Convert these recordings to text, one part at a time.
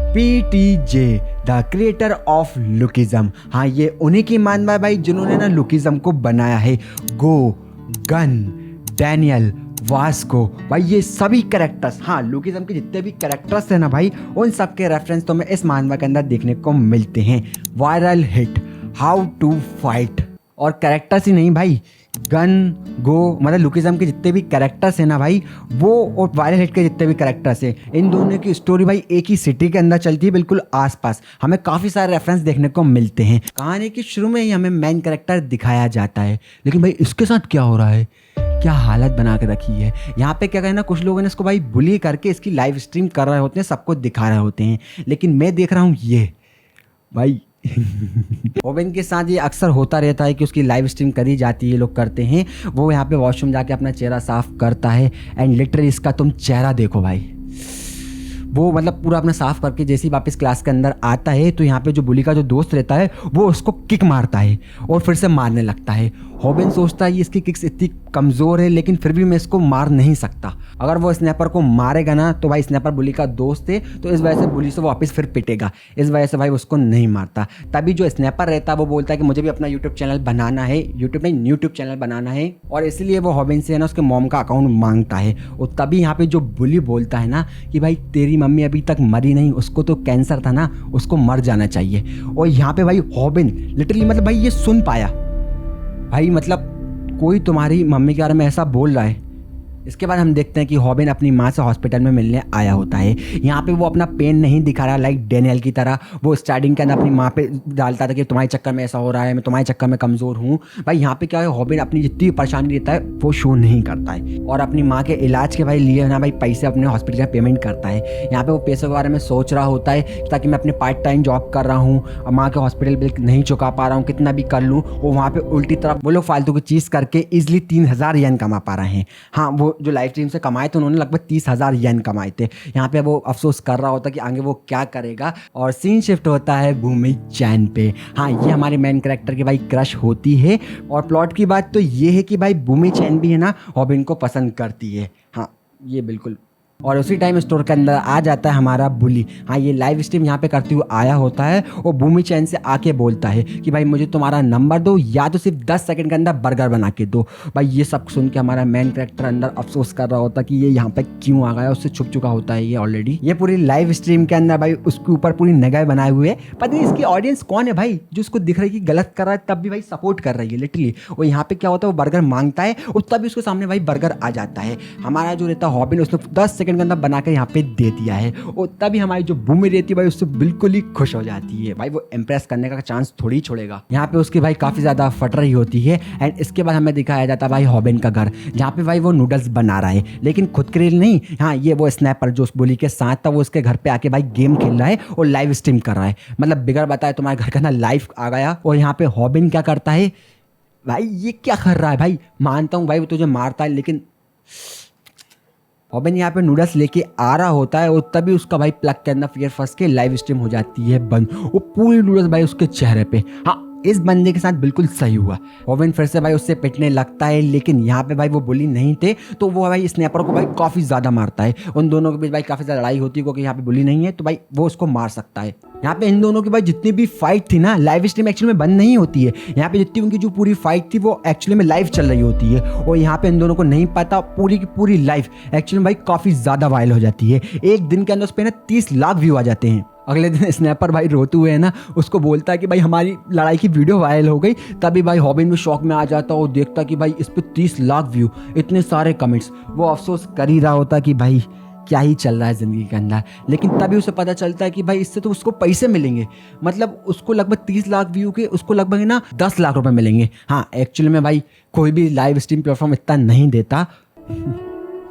PTJ the creator of lookism. हाँ, ये उन्हीं की मानवा है भाई जिन्होंने ना लुकिज्म को बनाया है। गो, गन, डैनियल, वास्को, भाई ये सभी कैरेक्टर्स, हाँ लुकिज्म के जितने भी कैरेक्टर्स हैं ना भाई, उन सब के रेफरेंस तो हमें इस मानवा के अंदर देखने को मिलते हैं। Viral hit, how to fight, और कैरेक्टर्स ही नहीं भाई, गन, गो, मतलब लुकिज्म के जितने भी कैरेक्टर्स हैं ना भाई, वो और वायरल हिट के जितने भी कैरेक्टर्स हैं, इन दोनों की स्टोरी भाई एक ही सिटी के अंदर चलती है, बिल्कुल आसपास। हमें काफ़ी सारे रेफरेंस देखने को मिलते हैं। कहानी की शुरू में ही हमें मेन कैरेक्टर दिखाया जाता है, लेकिन भाई इसके साथ क्या हो रहा है, क्या हालत बना के रखी है। यहाँ पे क्या कहना, कुछ लोगों ने इसको भाई बुली करके इसकी लाइव स्ट्रीम कर रहे होते हैं, सबको दिखा रहे होते हैं, लेकिन मैं देख रहा हूँ ये भाई ओवेन के साथ ये अक्सर होता रहता है कि उसकी लाइव स्ट्रीम करी जाती है, लोग करते हैं। वो यहाँ पे वॉशरूम जाके अपना चेहरा साफ करता है एंड लिटरली इसका तुम चेहरा देखो भाई, वो मतलब पूरा अपना साफ करके जैसे ही वापस क्लास के अंदर आता है तो यहाँ पे जो बुली का जो दोस्त रहता है वो उसको किक मारता है और फिर से मारने लगता है। हॉबिन सोचता है ये इसकी किक्स इतनी कमज़ोर है लेकिन फिर भी मैं इसको मार नहीं सकता, अगर वो स्नैपर को मारेगा ना तो भाई स्नैपर बुली का दोस्त है, तो इस वजह से बुली से वो वापस फिर पिटेगा, इस वजह से भाई उसको नहीं मारता। तभी जो स्नैपर रहता है वो बोलता है कि मुझे भी अपना यूट्यूब चैनल बनाना है, यूट्यूब चैनल बनाना है, और इसलिए वो हॉबिन से है ना उसके मॉम का अकाउंट मांगता है। और तभी यहाँ पे जो बुली बोलता है ना कि भाई तेरी मम्मी अभी तक मरी नहीं, उसको तो कैंसर था ना, उसको मर जाना चाहिए। और यहाँ पे भाई हॉबिन लिटरली मतलब भाई ये सुन पाया भाई, मतलब कोई तुम्हारी मम्मी के बारे में ऐसा बोल रहा है। इसके बाद हम देखते हैं कि हॉबिन अपनी माँ से हॉस्पिटल में मिलने आया होता है। यहाँ पे वो अपना पेन नहीं दिखा रहा लाइक डेनियल की तरह, वो स्टार्टिंग के अंदर अपनी माँ पे डालता था कि तुम्हारे चक्कर में ऐसा हो रहा है, मैं तुम्हारे चक्कर में कमज़ोर हूँ। भाई यहाँ पे क्या है, हॉबिन अपनी जितनी परेशानी रहता है वो शो नहीं करता है और अपनी माँ के इलाज के भाई लिए ना भाई पैसे अपने हॉस्पिटल का पेमेंट करता है। यहाँ पे वो पैसे के बारे में सोच रहा होता है ताकि मैं अपने पार्ट टाइम जॉब कर रहा हूँ और माँ के हॉस्पिटल बिल नहीं चुका पा रहा हूँ, कितना भी कर लूँ। वो वहाँ पे उल्टी तरफ वो लोग फालतू की चीज़ करके ईजिली 3000 येन कमा पा रहे हैं। हाँ, वो जो लाइव स्ट्रीम से कमाए तो उन्होंने लगभग 30,000 येन कमाए थे। यहाँ पे वो अफसोस कर रहा होता कि आगे वो क्या करेगा, और सीन शिफ्ट होता है भूमि चैन पे। हाँ, ये हमारे मेन कैरेक्टर की भाई क्रश होती है, और प्लॉट की बात तो ये है कि भाई भूमि चैन भी है ना हॉबिन को पसंद करती है। हाँ, ये बिल्कुल। और उसी टाइम स्टोर के अंदर आ जाता है हमारा बुली। हाँ, ये लाइव स्ट्रीम यहाँ पे करते हुए आया होता है और भूमि चैन से आके बोलता है कि भाई मुझे तुम्हारा नंबर दो या तो सिर्फ 10 सेकंड के अंदर बर्गर बना के दो। भाई ये सब सुन के हमारा मेन कैरेक्टर अंदर अफसोस कर रहा होता कि ये यहाँ पे क्यों आ गया, उससे छुप चुका होता है ये ऑलरेडी। ये पूरी लाइव स्ट्रीम के अंदर भाई उसके ऊपर पूरी निगाह बनाए हुए है। पता नहीं इसकी ऑडियंस कौन है भाई जो उसको दिख रहा है कि गलत कर रहा है, तब भी भाई सपोर्ट कर रही है लिटरली। और यहाँ पे क्या होता है, वो बर्गर मांगता है और तभी उसके सामने भाई बर्गर आ जाता है। हमारा जो रहता है हॉबिन, उसने 10 सेकंड के अंदर बना के पे दे दिया है, और तभी हमारी जो भूमि रहती है भाई उससे बिल्कुल ही खुश हो जाती है। भाई वो इम्प्रेस करने का चांस थोड़ी छोड़ेगा। यहाँ पे उसकी भाई काफी ज्यादा फट रही होती है। एंड इसके बाद हमें दिखाया जाता है भाई हॉबिन का घर, जहाँ पे भाई वो नूडल्स बना रहा है, लेकिन खुद के लिए नहीं। हाँ, ये वो स्नैपर जो उस बुली के साथ था वो उसके घर पे आके भाई गेम खेल रहा है और लाइव स्ट्रीम कर रहा है। मतलब बिगड़ बताए तुम्हारे घर का ना लाइव आ गया। और यहाँ पे हॉबिन क्या करता है भाई, ये क्या कर रहा है भाई, मानता हूँ भाई वो तुझे मारता है, लेकिन हॉबिन यहाँ पे नूडल्स लेके आ रहा होता है और तभी उसका भाई प्लग के अंदर फियर फंस के लाइव स्ट्रीम हो जाती है बंद। वो पूरी नूडल्स भाई उसके चेहरे पे। हाँ, इस बंदे के साथ बिल्कुल सही हुआ। हॉबिन फिर से भाई उससे पिटने लगता है, लेकिन यहाँ पे भाई वो बुली नहीं थे तो वो भाई स्नैपर को भाई काफ़ी ज़्यादा मारता है। उन दोनों के बीच भाई काफ़ी ज़्यादा लड़ाई होती है क्योंकि यहाँ पे बुली नहीं है तो भाई वो उसको मार सकता है। यहाँ पे इन दोनों की भाई जितनी भी फाइट थी ना, लाइव स्ट्रीम एक्चुअली में बंद नहीं होती है। यहाँ पे जितनी उनकी जो पूरी फाइट थी वो एक्चुअली में लाइव चल रही होती है, और यहाँ पे इन दोनों को नहीं पता पूरी की पूरी लाइव एक्चुअली में भाई काफ़ी ज़्यादा वायरल हो जाती है। एक दिन के अंदर उस पर ना 30 लाख व्यू आ जाते हैं। अगले दिन स्नैपर भाई रोते हुए है ना उसको बोलता है कि भाई हमारी लड़ाई की वीडियो वायरल हो गई। तभी भाई हॉबिन भी शॉक में आ जाता और देखता कि भाई इस पे 30 लाख व्यू, इतने सारे कमेंट्स। वो अफसोस कर ही रहा होता कि भाई क्या ही चल रहा है ज़िंदगी के अंदर, लेकिन तभी उसे पता चलता है कि भाई इससे तो उसको पैसे मिलेंगे। मतलब उसको लगभग 30 लाख व्यू के उसको लगभग ना 10 लाख रुपए मिलेंगे। हाँ, एक्चुअली में भाई कोई भी लाइव स्ट्रीम प्लेटफॉर्म इतना नहीं देता।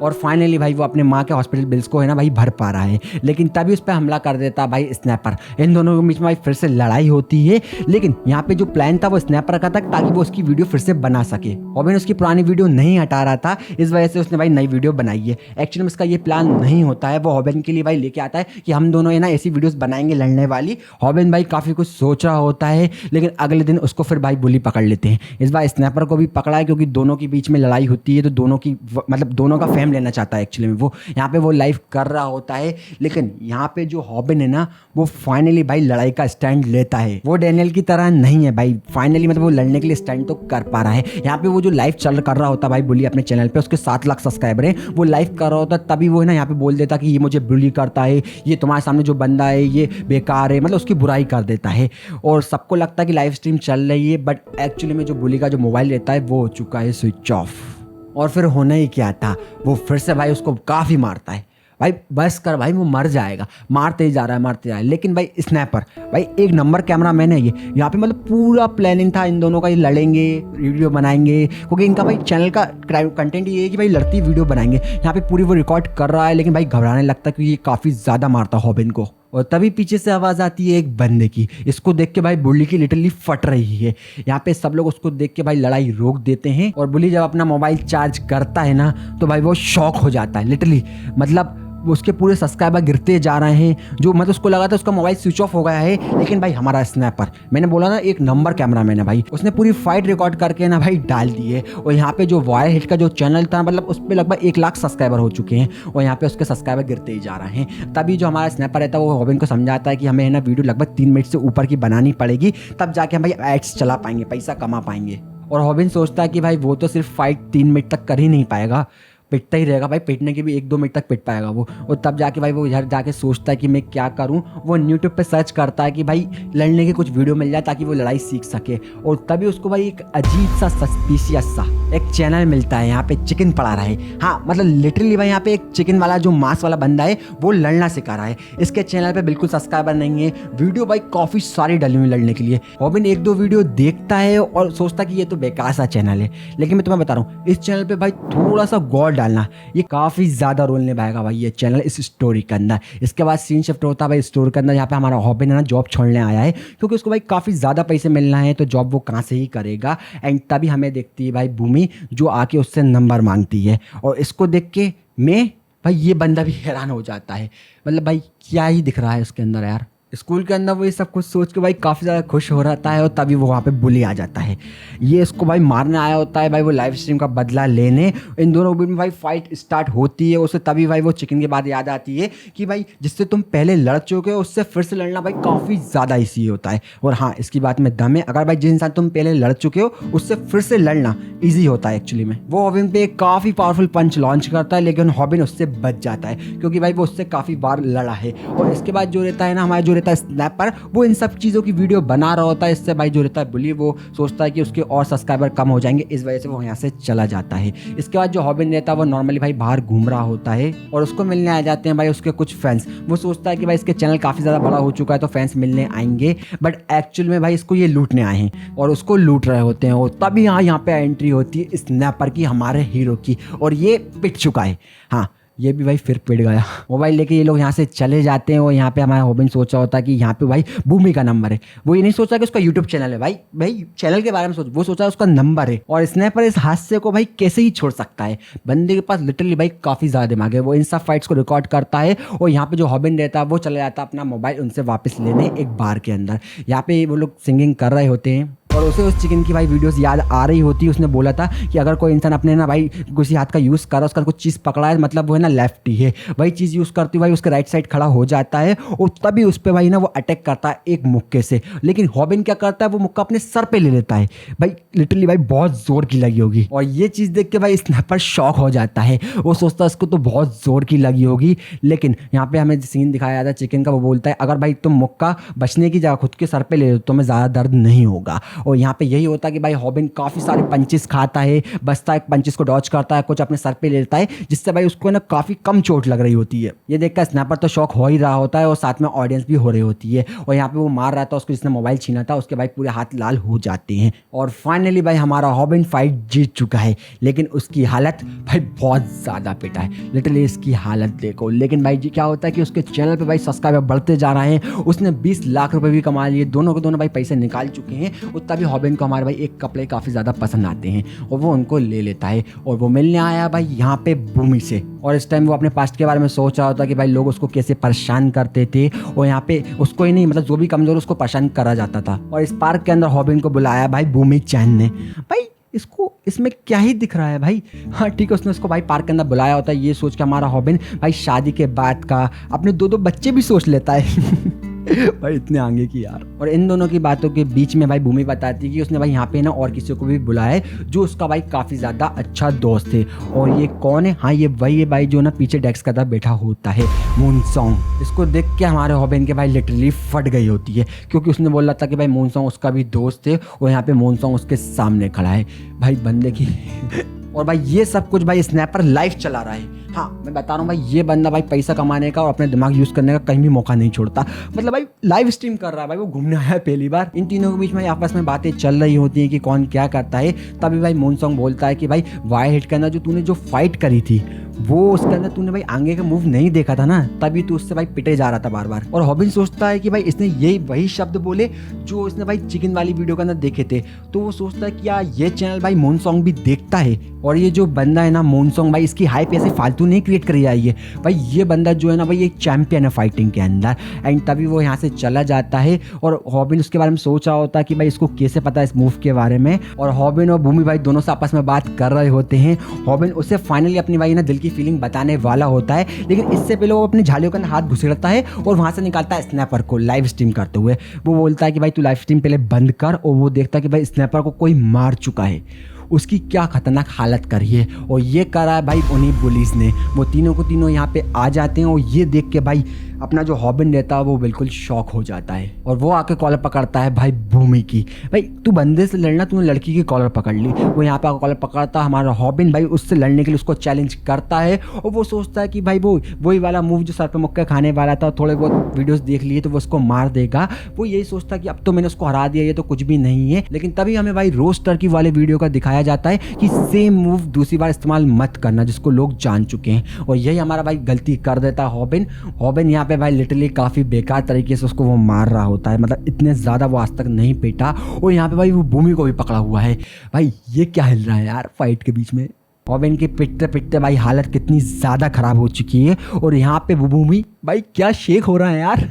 और फाइनली भाई वो अपने माँ के हॉस्पिटल बिल्स को है ना भाई भर पा रहा है, लेकिन तभी उस पर हमला कर देता भाई स्नैपर। इन दोनों के बीच में भाई फिर से लड़ाई होती है, लेकिन यहाँ पे जो प्लान था वो स्नैपर का था ताकि वो उसकी वीडियो फिर से बना सके। हॉबिन उसकी पुरानी वीडियो नहीं हटा रहा था, इस वजह से उसने भाई नई वीडियो बनाई है। एक्चुअली में इसका ये प्लान नहीं होता है, वो हॉबिन के लिए भाई लेके आता है कि हम दोनों है ना ऐसी वीडियोस बनाएंगे लड़ने वाली। हॉबिन भाई काफ़ी कुछ सोच रहा होता है, लेकिन अगले दिन उसको फिर भाई बुली पकड़ लेते हैं। इस बार स्नैपर को भी पकड़ा है क्योंकि दोनों के बीच में लड़ाई होती है, तो दोनों की मतलब दोनों का फेम फेम लेना चाहता है एक्चुअली में। वो यहाँ पे वो लाइव कर रहा होता है, लेकिन यहाँ पे जो हॉबिन है ना वो फाइनली भाई लड़ाई का स्टैंड लेता है। वो डैनियल की तरह नहीं है भाई, फाइनली मतलब वो लड़ने के लिए स्टैंड तो कर पा रहा है। यहाँ पे वो जो लाइव कर रहा होता है भाई बुली अपने चैनल पे, उसके 7 लाख सब्सक्राइबर हैं, वो लाइव कर रहा होता है, तभी वो है ना यहाँ पे बोल देता कि ये मुझे बुली करता है, ये तुम्हारे सामने जो बंदा है ये बेकार है, मतलब उसकी बुराई कर देता है। और सबको लगता है कि लाइव स्ट्रीम चल रही है, बट एक्चुअली में जो बुली का जो मोबाइल रहता है वो हो चुका है स्विच ऑफ। और फिर होना ही क्या था, वो फिर से भाई उसको काफ़ी मारता है। भाई बस कर भाई, वो मर जाएगा, मारते ही जा रहा है मारते जा रहा है। लेकिन भाई स्नैपर भाई एक नंबर कैमरा मैन है ये। यहाँ पे मतलब पूरा प्लानिंग था इन दोनों का, ये लड़ेंगे वीडियो बनाएंगे, क्योंकि इनका भाई चैनल का कंटेंट ये है कि भाई लड़ती वीडियो बनाएंगे। यहाँ पे पूरी वो रिकॉर्ड कर रहा है, लेकिन भाई घबराने लगता है क्योंकि ये काफ़ी ज़्यादा मारता हॉबिन को। और तभी पीछे से आवाज़ आती है एक बंदे की। इसको देख के भाई बुली की लिटरली फट रही है। यहाँ पे सब लोग उसको देख के भाई लड़ाई रोक देते हैं। और बुली जब अपना मोबाइल चार्ज करता है ना तो भाई वो शॉक हो जाता है लिटरली, मतलब उसके पूरे सब्सक्राइबर गिरते जा रहे हैं। जो मतलब उसको लगा था उसका मोबाइल स्विच ऑफ हो गया है, लेकिन भाई हमारा स्नैपर, मैंने बोला ना एक नंबर कैमरामैन है भाई, उसने पूरी फाइट रिकॉर्ड करके ना भाई डाल दी है। और यहाँ पे जो वायर हिट का जो चैनल था मतलब उस पर लगभग 1 लाख सब्सक्राइबर हो चुके हैं, और यहाँ पे उसके सब्सक्राइबर गिरते ही जा रहे हैं। तभी जो हमारा स्नैपर रहता है वो हॉबिन को समझाता है कि हमें है ना वीडियो लगभग 3 मिनट से ऊपर की बनानी पड़ेगी, तब जाके हम भाई एड्स चला पाएंगे, पैसा कमा पाएंगे। और हॉबिन सोचता है कि भाई वो तो सिर्फ फाइट 3 मिनट तक कर ही नहीं पाएगा, पिटता ही रहेगा भाई, पिटने के भी 1-2 मिनट तक पिट पाएगा वो। और तब जाके भाई वो इधर जाके सोचता है कि मैं क्या करूं। वो यूट्यूब पे सर्च करता है कि भाई लड़ने की कुछ वीडियो मिल जाए ताकि वो लड़ाई सीख सके। और तभी उसको भाई एक अजीब सा सस्पिशियस सा एक चैनल मिलता है, यहाँ पे चिकन पड़ा रहा है। हाँ मतलब लिटरली भाई यहाँ पे एक चिकन वाला जो मांस वाला बंदा है वो लड़ना सिखा रहा है। इसके चैनल पे बिल्कुल सब्सक्राइबर नहीं है, वीडियो भाई काफ़ी सारी डली हुई लड़ने के लिए। हॉबिन 1-2 वीडियो देखता है और सोचता कि ये तो बेकार सा चैनल है, लेकिन मैं तुम्हें बता रहा हूँ इस चैनल पे भाई थोड़ा सा गौर डालना, ये काफ़ी ज़्यादा रोल निभाएगा भाई ये चैनल इस स्टोरी के अंदर। इसके बाद सीन शिफ्ट होता है भाई स्टोरी के अंदर, यहाँ पे हमारा हॉबिन है ना जॉब छोड़ने आया है, क्योंकि उसको भाई काफ़ी ज़्यादा पैसे मिलना है, तो जॉब वो कहाँ से ही करेगा। एंड तभी हमें देखती है भाई भूमि जो आके उससे नंबर मांगती है। और इसको देख के मैं भाई ये बंदा भी हैरान हो जाता है, मतलब भाई क्या ही दिख रहा है उसके अंदर यार। स्कूल के अंदर वो ये सब कुछ सोच के भाई काफ़ी ज़्यादा खुश हो रहता है। और तभी वो वहाँ पे बुली आ जाता है, ये इसको भाई मारने आया होता है भाई, वो लाइव स्ट्रीम का बदला लेने। इन दोनों के बीच में भाई फाइट स्टार्ट होती है। उसे तभी भाई वो चिकन की बात याद आती है कि भाई जिससे तुम पहले लड़ चुके हो उससे फिर से लड़ना भाई काफ़ी ज़्यादा ईजी होता है। और हाँ इसकी बात में दम है, अगर भाई जिस इंसान तुम पहले लड़ चुके हो उससे फिर से लड़ना ईजी होता है एक्चुअली में। वो हॉबिन पे एक काफ़ी पावरफुल पंच लॉन्च करता है, लेकिन हॉबिन उससे बच जाता है क्योंकि भाई वो उससे काफ़ी बार लड़ा है। और इसके बाद जो रहता है ना हमारा जो रहता है स्नैपर, वो इन सब चीज़ों की वीडियो बना रहा होता है। इससे भाई जो रहता है बुली वो सोचता है कि उसके और सब्सक्राइबर कम हो जाएंगे, इस वजह से वो यहाँ से चला जाता है। इसके बाद जो हॉबिन रहता है वो नॉर्मली भाई बाहर घूम रहा होता है और उसको मिलने आ जाते हैं भाई उसके कुछ फैंस। वो सोचता है कि भाई इसके चैनल काफ़ी ज़्यादा बड़ा हो चुका है तो फैंस मिलने आएंगे, बट एक्चुअल में भाई इसको ये लूटने आए हैं और उसको लूट रहे होते हैं। और तभी यहाँ पे एंट्री होती है स्नैपर की, हमारे हीरो की, और ये पिट चुका है। हाँ ये भी भाई फिर पिट गया। मोबाइल लेके ये लोग यहाँ से चले जाते हैं। और यहाँ पे हमारा हॉबिन सोचा होता है कि यहाँ पे भाई भूमि का नंबर है। वो ये नहीं सोचा कि उसका यूट्यूब चैनल है, भाई चैनल के बारे में वो सोचा उसका नंबर है। और स्नैपर इस हादसे को भाई कैसे ही छोड़ सकता है, बंदे के पास लिटरली भाई काफ़ी ज़्यादा दिमाग है। वो इन सब फाइट्स को रिकॉर्ड करता है और यहाँ पे जो हॉबिन रहता है वो चला जाता है अपना मोबाइल उनसे वापस लेने एक बार के अंदर। यहाँ पे वो लोग सिंगिंग कर रहे होते हैं और उसे उस चिकन की भाई वीडियोस याद आ रही होती है। उसने बोला था कि अगर कोई इंसान अपने ना भाई किसी हाथ का यूज़ कर रहा है, उसका कुछ चीज़ पकड़ा है, मतलब वो है ना लेफ्टी है, वही चीज़ यूज़ करती हुई भाई उसके राइट साइड खड़ा हो जाता है और तभी उस पर भाई ना वो अटैक करता है एक मुक्के से। लेकिन हॉबिन क्या करता है, वो मुक्का अपने सर पे ले लेता है। भाई लिटरली भाई बहुत जोर की लगी होगी और ये चीज़ देख के भाई स्नैपर शॉक हो जाता है। वो सोचता है इसको तो बहुत जोर की लगी होगी। लेकिन यहाँ पे हमें सीन दिखाया जाता है चिकन का, वो बोलता है अगर भाई तुम मुक्का बचने की जगह खुद के सर पे ले लो तो तुम्हें ज़्यादा दर्द नहीं होगा। और यहाँ पे यही होता है कि भाई हॉबिन काफ़ी सारे पंचेस खाता है, बचता है, पंचेस को डॉच करता है, कुछ अपने सर पे लेता है, जिससे भाई उसको ना काफ़ी कम चोट लग रही होती है। ये देखकर स्नैपर तो शॉक हो ही रहा होता है और साथ में ऑडियंस भी हो रही होती है। और यहाँ पे वो मार रहा था उसको जिसने मोबाइल छीना था, उसके भाई पूरे हाथ लाल हो जाते हैं। और फाइनली भाई हमारा हॉबिन फाइट जीत चुका है, लेकिन उसकी हालत भाई बहुत ज़्यादा पिटा है, लिटरली इसकी हालत देखो। लेकिन भाई जी क्या होता है कि उसके चैनल पे भाई सब्सक्राइबर बढ़ते जा रहे हैं। उसने 20 लाख रुपए भी कमा लिए, दोनों के दोनों भाई पैसे निकाल चुके हैं। और तभी हॉबिन को हमारे भाई एक कपड़े काफ़ी ज़्यादा पसंद आते हैं और वो उनको ले लेता है और वो मिलने आया भाई यहाँ पे भूमि से। और इस टाइम वो अपने पास्ट के बारे में सोच रहा होता कि भाई लोग उसको कैसे परेशान करते थे और यहाँ पे उसको ही नहीं मतलब जो भी कमज़ोर उसको परेशान करा जाता था। और इस पार्क के अंदर हॉबिन को बुलाया भाई भूमि चैन ने। भाई इसको इसमें क्या ही दिख रहा है भाई। हाँ ठीक है, उसने उसको भाई पार्क के अंदर बुलाया होता है, ये सोच के हमारा हॉबिन भाई शादी के बाद का अपने 2-2 बच्चे भी सोच लेता है भाई इतने आगे की यार। और इन दोनों की बातों के बीच में भाई भूमि बताती है कि उसने भाई यहाँ पे ना और किसी को भी बुलाया है जो उसका भाई काफ़ी ज़्यादा अच्छा दोस्त है। और ये कौन है? हाँ ये वही है भाई जो ना पीछे डेस्क का बैठा होता है, मूनसोंग। इसको देख के हमारे हॉबिन के भाई लिटरली फट गई होती है, क्योंकि उसने बोला था कि भाई मूनसोंग उसका भी दोस्त है और यहाँ पे मूनसोंग उसके सामने खड़ा है भाई बंदे की और भाई ये सब कुछ भाई स्नैपर लाइव चला रहा है। हाँ मैं बता रहा हूँ भाई, ये बंदा भाई पैसा कमाने का और अपने दिमाग यूज़ करने का कहीं भी मौका नहीं छोड़ता। मतलब भाई लाइव स्ट्रीम कर रहा है भाई, वो घूमने आया है पहली बार। इन तीनों के बीच में आपस में बातें चल रही होती हैं कि कौन क्या करता है। तभी भाई मूनसोंग बोलता है कि भाई वाई हिट के अंदर जो तूने जो फाइट करी थी वो उसके अंदर तूने भाई आगे का मूव नहीं देखा था ना, तभी तू उससे भाई पिटे जा रहा था बार बार। और हॉबिन सोचता है कि भाई इसने यही वही शब्द बोले जो इसने भाई चिकन वाली वीडियो के अंदर देखे थे। तो वो सोचता है कि यार ये चैनल भाई मूनसोंग भी देखता है और ये जो बंदा है ना मूनसोंग भाई, इसकी हाइप ऐसे फालतू नहीं क्रिएट करी जाएगी भाई। ये बंदा जो है ना भाई एक चैंपियन है फाइटिंग के अंदर। एंड तभी वो यहाँ से चला जाता है और हॉबिन उसके बारे में सोच रहा होता है कि भाई इसको कैसे पता है इस मूव के बारे में। और हॉबिन और भूमि भाई दोनों से आपस में बात कर रहे होते हैं। हॉबिन उसे फाइनली अपनी भाई ना दिल की फीलिंग बताने वाला होता है, लेकिन इससे पहले वो अपनी झालियों के अंदर हाथ घुसेड़ता है और वहां से निकालता है स्नैपर को लाइव स्ट्रीम करते हुए। वो बोलता है कि भाई तू लाइव स्ट्रीम पहले बंद कर। और वो देखता है कि भाई स्नैपर को कोई मार चुका है, उसकी क्या खतरनाक हालत करी है। और ये करा है भाई उन्हीं पुलिस ने। वो तीनों को तीनों यहाँ पे आ जाते हैं और ये देख के भाई अपना जो हॉबिन रहता है वो बिल्कुल शॉक हो जाता है और वो आके कॉलर पकड़ता है भाई भूमि की। भाई तू बंदे से लड़ना, तूने लड़की की कॉलर पकड़ ली। वो यहाँ पे आकर कॉलर पकड़ता है, हमारा हॉबिन भाई उससे लड़ने के लिए उसको चैलेंज करता है। और वो सोचता है कि भाई वो वही वाला मूव जो सर पे मुक्के खाने वाला था, थोड़े बहुत वीडियोस देख लिए तो वो उसको मार देगा। वो यही सोचता है कि अब तो मैंने उसको हरा दिया, ये तो कुछ भी नहीं है। लेकिन तभी हमें भाई रोस्ट टर्की वाले वीडियो का दिखाया जाता है कि सेम मूव दूसरी बार इस्तेमाल मत करना जिसको लोग जान चुके हैं। और यही हमारा भाई गलती कर देता है हॉबिन। हॉबिन यहाँ पे भाई लिटरली काफ़ी बेकार तरीके से उसको वो मार रहा होता है, मतलब इतने ज़्यादा वो आज तक नहीं पीटा। और यहाँ पे भाई वो भूमि को भी पकड़ा हुआ है। भाई ये क्या हिल रहा है यार फाइट के बीच में। हॉबिन के पिटते पिटते भाई हालत कितनी ज़्यादा ख़राब हो चुकी है और यहाँ पे वो भूमि भाई क्या शेक हो रहा है यार।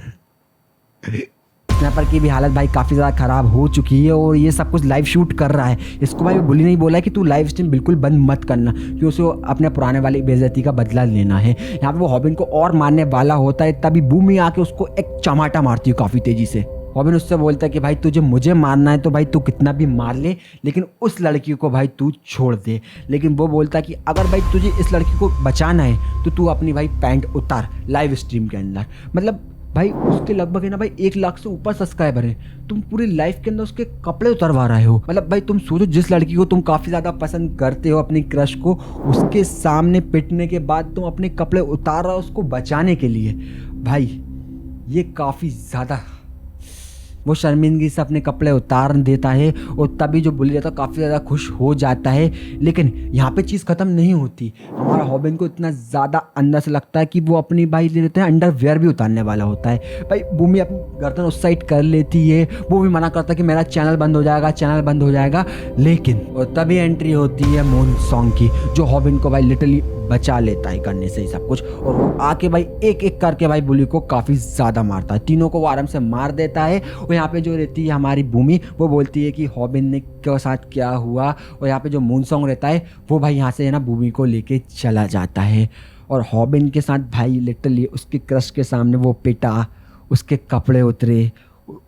स्नैपर की भी हालत भाई काफ़ी ज़्यादा ख़राब हो चुकी है और ये सब कुछ लाइव शूट कर रहा है। इसको भाई बुली नहीं बोला है कि तू लाइव स्ट्रीम बिल्कुल बंद मत करना, क्योंकि उसे अपने पुराने वाली बेइज्जती का बदला लेना है। यहाँ पे वो हॉबिन को और मारने वाला होता है, तभी भूमि आके उसको एक चमाटा मारती है काफ़ी तेज़ी से। हॉबिन उससे बोलता है कि भाई तुझे मुझे मारना है तो भाई तू कितना भी मार ले, लेकिन उस लड़की को भाई तू छोड़ दे। लेकिन वो बोलता है कि अगर भाई तुझे इस लड़की को बचाना है तो तू अपनी भाई पैंट उतार लाइव स्ट्रीम के अंदर। मतलब भाई उसके लगभग है ना भाई 1 लाख से ऊपर सब्सक्राइबर है, तुम पूरी लाइफ के अंदर उसके कपड़े उतरवा रहे हो। मतलब भाई तुम सोचो, जिस लड़की को तुम काफ़ी ज़्यादा पसंद करते हो अपनी क्रश को, उसके सामने पिटने के बाद तुम अपने कपड़े उतार रहे हो उसको बचाने के लिए। भाई ये काफ़ी ज़्यादा, वो शर्मिंदगी से अपने कपड़े उतार देता है और तभी जो बुली रहता है काफ़ी ज़्यादा खुश हो जाता है। लेकिन यहाँ पे चीज़ ख़त्म नहीं होती। हमारा हॉबिन को इतना ज़्यादा अंदर से लगता है कि वो अपनी भाई ले लेते हैं अंडरवियर भी उतारने वाला होता है। भाई भूमि अपनी गर्दन उस साइड कर लेती है, वो भी मना करता है कि मेरा चैनल बंद हो जाएगा, चैनल बंद हो जाएगा। लेकिन और तभी एंट्री होती है मूनसोंग की, जो हॉबिन को भाई लिटरली बचा लेता है करने से ही सब कुछ। और वो आके भाई एक एक करके भाई बुली को काफ़ी ज़्यादा मारता है, तीनों को वो आराम से मार देता है। और यहाँ पे जो रहती है हमारी भूमि, वो बोलती है कि हॉबिन ने के साथ क्या हुआ। और यहाँ पे जो मूनसोंग रहता है वो भाई यहाँ से है ना भूमि को लेके चला जाता है। और हॉबिन के साथ भाई लिटरली उसके क्रश के सामने वो पिटा, उसके कपड़े उतरे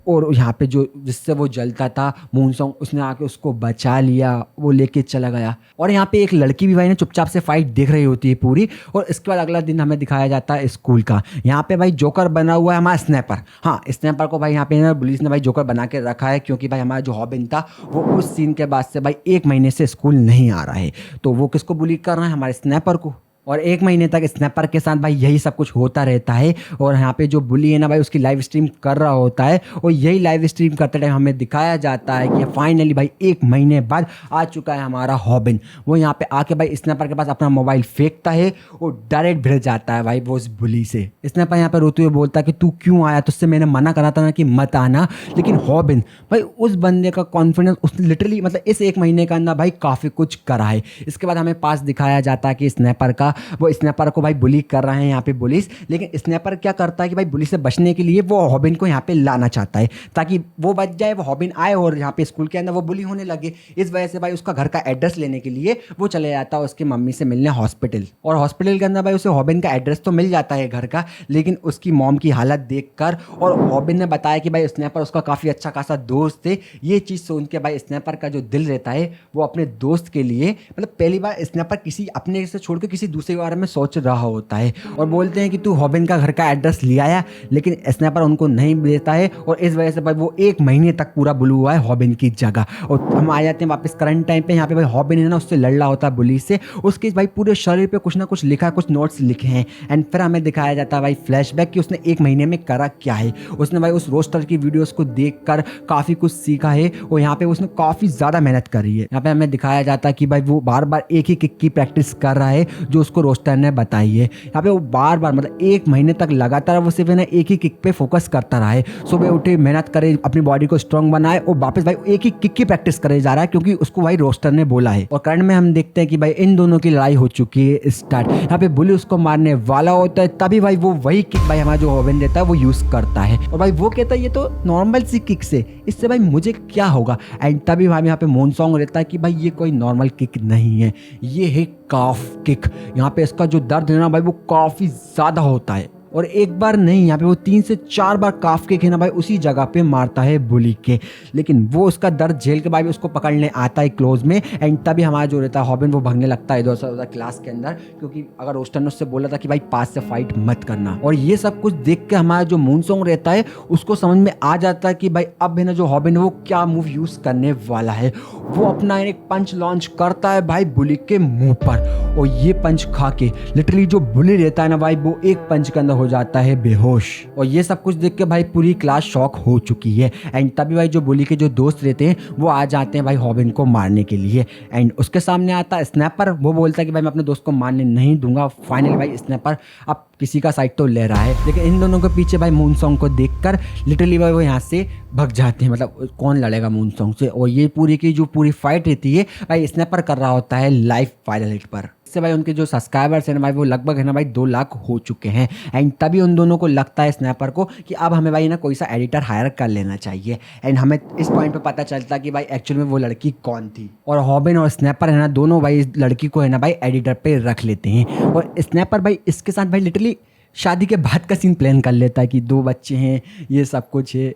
और यहाँ पे जो जिससे वो जलता था मूनसोंग, उसने आके उसको बचा लिया, वो लेके चला गया। और यहाँ पे एक लड़की भी भाई ने चुपचाप से फाइट देख रही होती है पूरी। और इसके बाद अगला दिन हमें दिखाया जाता है स्कूल का। यहाँ पे भाई जोकर बना हुआ है हमारा स्नैपर। हाँ, स्नैपर को भाई यहाँ पे पुलिस ने भाई जोकर बना के रखा है, क्योंकि भाई हमारा जो हॉबिन था वो उस सीन के बाद से भाई 1 महीने से स्कूल नहीं आ रहा है। तो वो किसको बुली कर रहा है? हमारे स्नैपर को। और 1 महीने तक स्नैपर के साथ भाई यही सब कुछ होता रहता है। और यहाँ पे जो बुली है ना भाई उसकी लाइव स्ट्रीम कर रहा होता है। और यही लाइव स्ट्रीम करते टाइम हमें दिखाया जाता है कि फाइनली भाई 1 महीने बाद आ चुका है हमारा हॉबिन। वो यहाँ पे आके भाई स्नैपर के पास अपना मोबाइल फेंकता है और डायरेक्ट भिड़ जाता है भाई वो उस बुली से। स्नैपर यहाँ पे रोते हुए बोलता है कि तू क्यों आया, तुझसे मैंने मना करा था ना कि मत आना। लेकिन हॉबिन भाई उस बंदे का कॉन्फिडेंस, उसने लिटरली मतलब इस 1 महीने के अंदर भाई काफ़ी कुछ करा है। इसके बाद हमें पास दिखाया जाता है कि स्नैपर का था, वो स्नैपर को भाई बुली कर रहे हैं यहाँ पे पुलिस। लेकिन स्नैपर क्या करता है कि भाई पुलिस से बचने के लिए वो हॉबिन को यहाँ पे लाना चाहता है ताकि वो बच जाए, वो हॉबिन आए और यहाँ पे स्कूल के अंदर वो बुली होने लगे। इस वजह से भाई उसका घर का एड्रेस लेने के लिए वो चले जाता है उसकी मम्मी से मिलने हॉस्पिटल। और हॉस्पिटल के अंदर भाई उसे हॉबिन का एड्रेस तो मिल जाता है घर का, लेकिन उसकी मॉम की हालत देखकर और हॉबिन ने बताया कि भाई स्नैपर उसका काफ़ी अच्छा खासा दोस्त है, ये चीज़ सुन के भाई स्नैपर का जो दिल रहता है वो अपने दोस्त के लिए, मतलब पहली बार स्नैपर किसी अपने से छोड़ के किसी दूसरे के बारे में सोच रहा होता है। और बोलते हैं कि तू हॉबिन का घर का एड्रेस ले आया, लेकिन स्नैपर उनको नहीं देता है और इस वजह से भाई वो 1 महीने तक पूरा बुलू हुआ है हॉबिन की जगह। और हम आ जाते हैं वापस करंट टाइम पे। यहाँ पे भाई हॉबिन है ना उससे लड़ रहा होता है बुली से, उसके भाई पूरे शरीर पे कुछ ना कुछ लिखा, कुछ नोट्स लिखे हैं। एंड फिर हमें दिखाया जाता है भाई फ्लैशबैक कि उसने 1 महीने में करा क्या है। उसने भाई उस रोस्टर की वीडियोस को देखकर काफ़ी कुछ सीखा है और यहाँ पे उसने काफ़ी ज़्यादा मेहनत करी है। यहाँ पे हमें दिखाया जाता है कि भाई वो बार बार एक ही किक की प्रैक्टिस कर रहा है जो उसको रोस्टर ने बताई है। यहाँ पे वो बार बार मतलब 1 महीने तक लगातार वो सिर्फ ना एक ही किक पे फोकस करता रहा है। सुबह उठे, मेहनत करे, अपनी बॉडी को स्ट्रांग बनाए और वापस भाई एक ही किक की प्रैक्टिस करे जा रहा है क्योंकि उसको भाई रोस्टर ने बोला है। और करंट में हम देखते हैं कि भाई इन दोनों की लड़ाई हो चुकी है स्टार्ट। यहाँ पे बुली उसको मारने वाला होता है, तभी भाई वो वही किक भाई हमारा जो हॉबिन देता है वो यूज करता है। और भाई वो कहता है ये तो नॉर्मल सी किक से, इससे भाई मुझे क्या होगा। एंड तभी भाई यहाँ पे मून सॉन्ग रहता है कि भाई ये कोई नॉर्मल किक नहीं है, ये है काफ किक। यहाँ पे इसका जो दर्द है ना भाई वो काफी ज्यादा होता है और एक बार नहीं, यहाँ पे वो 3 से 4 बार काफ किक है ना भाई उसी जगह पे मारता है बुली के। लेकिन वो उसका दर्द झेल के भाई उसको पकड़ने आता है क्लोज में। एंड तभी हमारा जो रहता है हॉबिन वो भागने लगता है इधर से उधर क्लास के अंदर, क्योंकि अगर रोस्टर ने उससे बोला था कि भाई पास से फाइट मत करना। और ये सब कुछ देख के हमारा जो मून सॉन्ग रहता है उसको समझ में आ जाता है कि भाई अब है ना जो हॉबिन है वो क्या मूव यूज करने वाला है। वो अपना एक पंच लॉन्च करता है भाई बुली के मुंह पर और ये पंच खा के लिटरली जो बुली रहता है ना भाई वो एक पंच के अंदर हो जाता है बेहोश। और ये सब कुछ देख के भाई पूरी क्लास शॉक हो चुकी है। एंड तभी भाई जो बुली के जो दोस्त रहते हैं वो आ जाते हैं भाई हॉबिन को मारने के लिए। एंड उसके सामने आता है स्नैपर, वो बोलता है कि भाई मैं अपने दोस्त को मारने नहीं दूंगा। फाइनली भाई स्नैपर अब किसी का साइड तो ले रहा है, लेकिन इन दोनों के पीछे भाई मून सॉन्ग को देखकर लिटरली भाई वो यहाँ से भग जाते हैं। मतलब कौन लड़ेगा मून सॉन्ग से। और ये पूरी की जो पूरी फाइट रहती है भाई स्नैपर कर रहा होता है लाइव फाइनल हिट पर। इससे भाई उनके जो सब्सक्राइबर्स हैं ना भाई वो लगभग है ना भाई 2 लाख हो चुके हैं। एंड तभी उन दोनों को लगता है स्नैपर को कि अब हमें भाई ना कोई सा एडिटर हायर कर लेना चाहिए। एंड हमें इस पॉइंट पे पता चलता कि भाई एक्चुअली में वो लड़की कौन थी। और हॉबिन और स्नैपर है ना दोनों भाई इस लड़की को है ना भाई एडिटर पे रख लेते हैं। और स्नैपर भाई इसके साथ भाई लिटरली शादी के बाद का सीन प्लान कर लेता है कि 2 बच्चे हैं, ये सब कुछ है।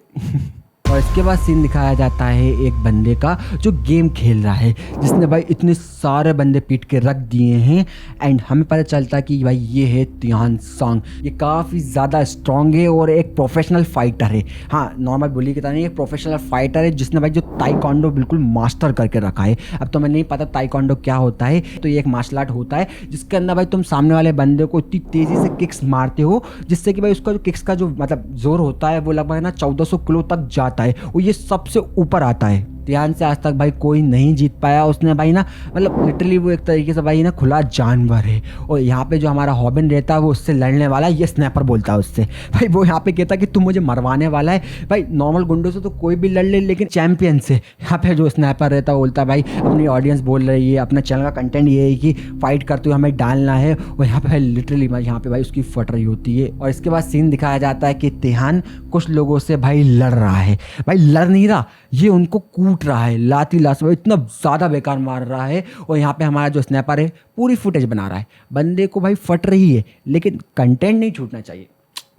और इसके बाद सीन दिखाया जाता है एक बंदे का जो गेम खेल रहा है, जिसने भाई इतने सारे बंदे पीट के रख दिए हैं। एंड हमें पता चलता है कि भाई ये है तिहान सांग। ये काफ़ी ज़्यादा स्ट्रांग है और एक प्रोफेशनल फाइटर है। हाँ, नॉर्मल बुली की तरह नहीं, एक प्रोफेशनल फाइटर है जिसने भाई जो ताइक्वांडो बिल्कुल मास्टर करके रखा है। अब तो मैं नहीं पता ताइक्वांडो क्या होता है, तो ये एक मार्शल आर्ट होता है जिसके अंदर भाई तुम सामने वाले बंदे को इतनी तेज़ी से किक्स मारते हो जिससे कि भाई उसका जो किक्स का जो मतलब जोर होता है वो लगभग ना 1400 किलो तक जाता है और ये सबसे ऊपर आता है। ध्यान से आज तक भाई कोई नहीं जीत पाया। उसने भाई ना मतलब लिटरली वो एक तरीके से भाई ना खुला जानवर है। और यहाँ पे जो हमारा हॉबिन रहता है वो उससे लड़ने वाला है, ये स्नैपर बोलता है उससे। भाई वो यहाँ पे कहता है कि तू मुझे मरवाने वाला है। भाई नॉर्मल गुंडों से तो कोई भी लड़ ले, लेकिन चैंपियन से। यहाँ पे जो स्नैपर रहता है बोलता है भाई अपनी ऑडियंस बोल रही है, अपना चैनल का कंटेंट ये है कि फाइट करते हुए हमें डालना है। और यहाँ पे भाई लिटरली यहाँ पे भाई उसकी फट रही होती है। और इसके बाद सीन दिखाया जाता है कि तिहान कुछ लोगों से भाई लड़ रहा है। भाई लड़ नहीं रहा, ये उनको कूट रहा है, लाती लाश इतना ज़्यादा बेकार मार रहा है। और यहाँ पे हमारा जो स्नैपर है पूरी फुटेज बना रहा है। बंदे को भाई फट रही है लेकिन कंटेंट नहीं छूटना चाहिए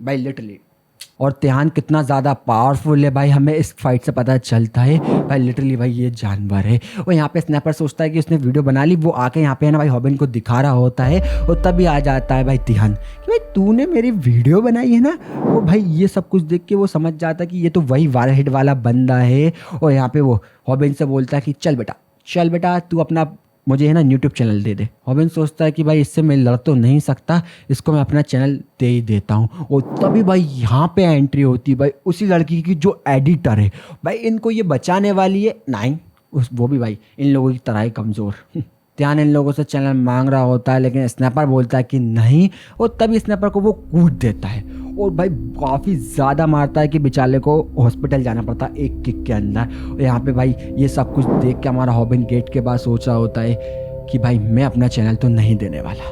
भाई लिटरली। और तिहान कितना ज़्यादा पावरफुल है भाई हमें इस फाइट से पता चलता है। भाई लिटरली भाई ये जानवर है। और यहाँ पे स्नैपर सोचता है कि उसने वीडियो बना ली, वो आके यहाँ पे है ना भाई हॉबिन को दिखा रहा होता है। और तभी आ जाता है भाई तिहान कि भाई तूने मेरी वीडियो बनाई है ना। वो भाई ये सब कुछ देख के वो समझ जाता है कि ये तो वही वायरल हिट वाला बंदा है। और यहाँ पे वो हॉबिन से बोलता है कि चल बेटा तू अपना मुझे है ना यूट्यूब चैनल दे दे। हॉबिन सोचता है कि भाई इससे मैं लड़ तो नहीं सकता, इसको मैं अपना चैनल दे ही देता हूँ। और तभी भाई यहाँ पे एंट्री होती है भाई उसी लड़की की जो एडिटर है। भाई इनको ये बचाने वाली है नहीं, वो भी भाई इन लोगों की तरह ही कमज़ोर। तिहान इन लोगों से चैनल मांग रहा होता है लेकिन स्नैपर बोलता है कि नहीं। और तभी स्नैपर को वो कूट देता है और भाई काफ़ी ज़्यादा मारता है कि बेचारे को हॉस्पिटल जाना पड़ता है एक किक के अंदर। और यहाँ पे भाई ये सब कुछ देख के हमारा हॉबिन गेट के बाद सोच रहा होता है कि भाई मैं अपना चैनल तो नहीं देने वाला।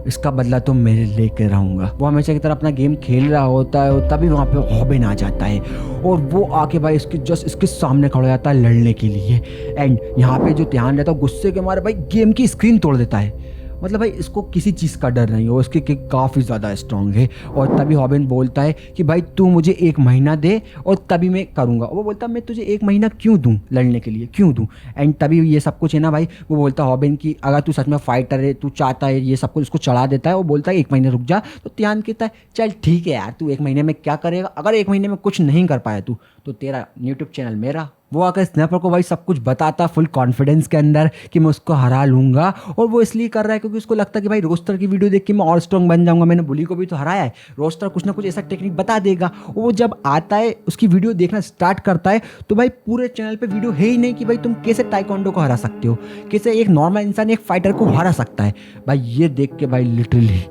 इसका बदला तो मैं लेके रहूँगा। वो हमेशा की तरह अपना गेम खेल रहा होता है और तभी वहाँ पे हॉबिन आ जाता है और वो आके भाई इसके सामने खड़ा हो जाता है लड़ने के लिए। एंड यहाँ पे जो ध्यान रहता है गुस्से के मारे भाई गेम की स्क्रीन तोड़ देता है। मतलब भाई इसको किसी चीज़ का डर नहीं हो, इसकी किक काफ़ी ज़्यादा स्ट्रांग है। और तभी हॉबिन बोलता है कि भाई तू मुझे 1 महीना दे और तभी मैं करूँगा। वो बोलता मैं तुझे 1 महीना क्यों दूँ लड़ने के लिए, क्यों दूँ। एंड तभी ये सब कुछ है ना भाई, वो बोलता है हॉबिन कि अगर तू सच में फाइटर है, तू चाहता है ये सब कुछ, उसको चढ़ा देता है। वो बोलता है 1 महीने रुक जा। तो त्यान कहता है चल ठीक है यार, तू 1 महीने में क्या करेगा, अगर 1 महीने में कुछ नहीं कर पाया तू तो तेरा यूट्यूब चैनल मेरा। वो आकर स्नैपर को भाई सब कुछ बताता फुल कॉन्फिडेंस के अंदर कि मैं उसको हरा लूँगा। और वो इसलिए कर रहा है क्योंकि उसको लगता है कि भाई रोस्टर की वीडियो देख के मैं और स्ट्रॉन्ग बन जाऊँगा, मैंने बुली को भी तो हराया है, रोस्टर कुछ ना कुछ ऐसा टेक्निक बता देगा। वो जब आता है उसकी वीडियो देखना स्टार्ट करता है तो भाई पूरे चैनल पे वीडियो है ही नहीं कि भाई तुम कैसे ताइक्वांडो को हरा सकते हो, कैसे एक नॉर्मल इंसान एक फाइटर को हरा सकता है। भाई ये देख के भाई लिटरली